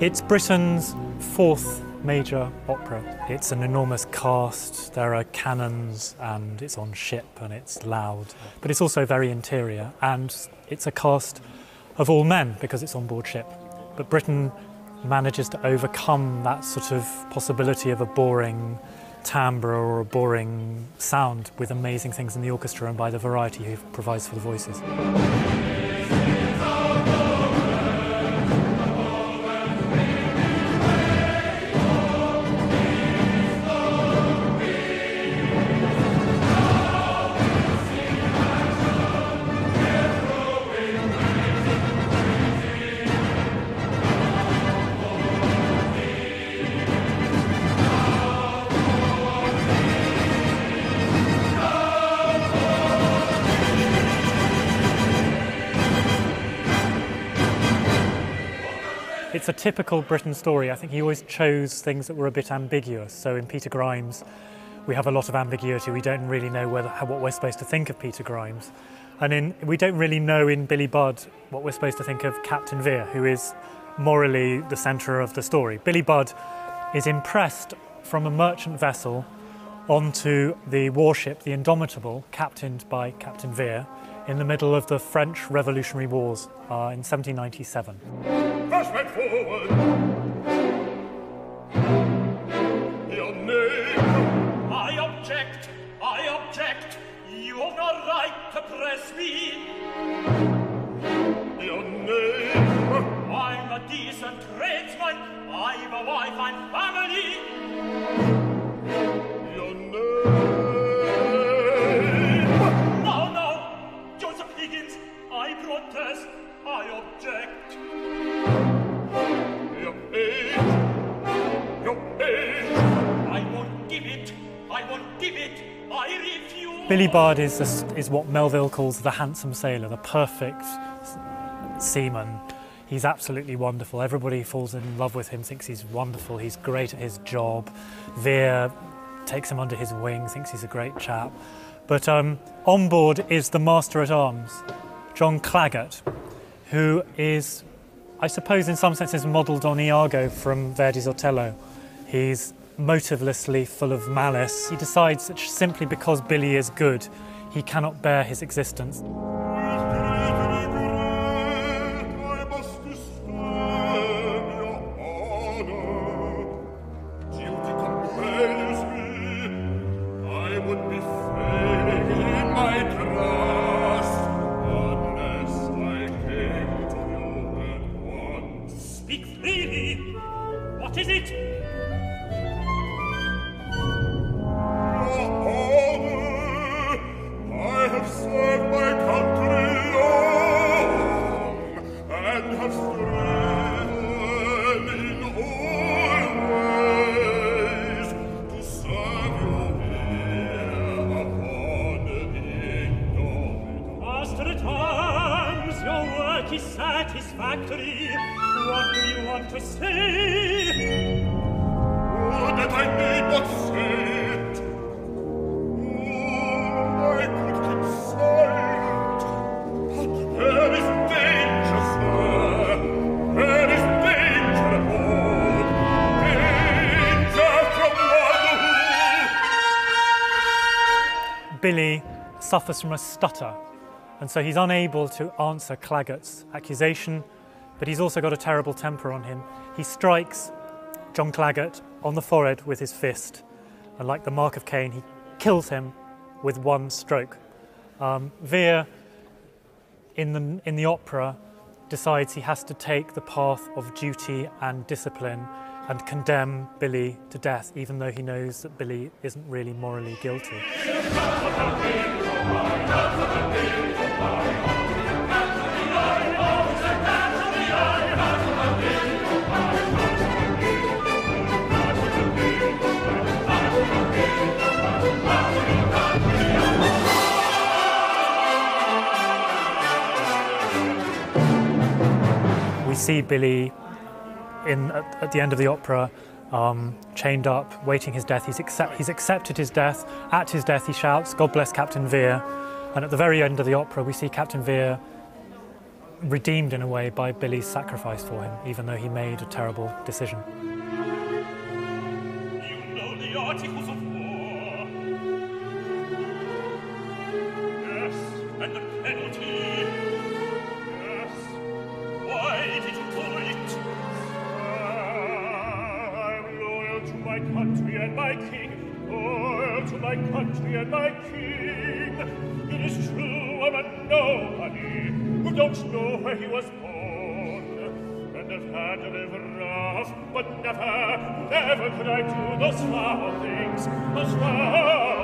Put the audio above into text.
It's Britain's fourth major opera. It's an enormous cast, there are cannons, and it's on ship and it's loud. But it's also very interior, and it's a cast of all men because it's on board ship. But Britain manages to overcome that sort of possibility of a boring timbre or a boring sound with amazing things in the orchestra and by the variety he provides for the voices. It's a typical Britten story. I think he always chose things that were a bit ambiguous. So in Peter Grimes, we have a lot of ambiguity. We don't really know what we're supposed to think of Peter Grimes. And we don't really know in Billy Budd what we're supposed to think of Captain Vere, who is morally the centre of the story. Billy Budd is impressed from a merchant vessel onto the warship, the Indomitable, captained by Captain Vere, in the middle of the French Revolutionary Wars in 1797. Rushman forward! Your name! I object! You have no right to press me! Your name! I'm a decent tradesman, I've a wife and family! Your name! No, Joseph Higgins, I protest, I object! Your age! I won't give it, I refuse! Billy Budd is what Melville calls the handsome sailor, the perfect seaman. He's absolutely wonderful. Everybody falls in love with him, thinks he's wonderful, he's great at his job. Vere takes him under his wing, thinks he's a great chap. But on board is the master-at-arms, John Claggart, who is, I suppose in some senses, modelled on Iago from Verdi's Otello. He's motivelessly full of malice. He decides that simply because Billy is good, he cannot bear his existence. Billy suffers from a stutter, and so he's unable to answer Claggart's accusation, but he's also got a terrible temper on him. He strikes John Claggart on the forehead with his fist, and like the mark of Cain, he kills him with one stroke. Vere, in the opera, decides he has to take the path of duty and discipline and condemn Billy to death, even though he knows that Billy isn't really morally guilty. We see Billy at the end of the opera, chained up, waiting his death. He's accepted his death. At his death, he shouts, "God bless Captain Vere." And at the very end of the opera, we see Captain Vere redeemed in a way by Billy's sacrifice for him, even though he made a terrible decision. You know the articles of war. Yes, and the penalty. Yes. Why did you do it? I'm loyal to my country and my king. Loyal to my country and my king. It is true I'm a nobody who don't know where he was born, and have had to live rough, but never, never could I do those foul things, those foul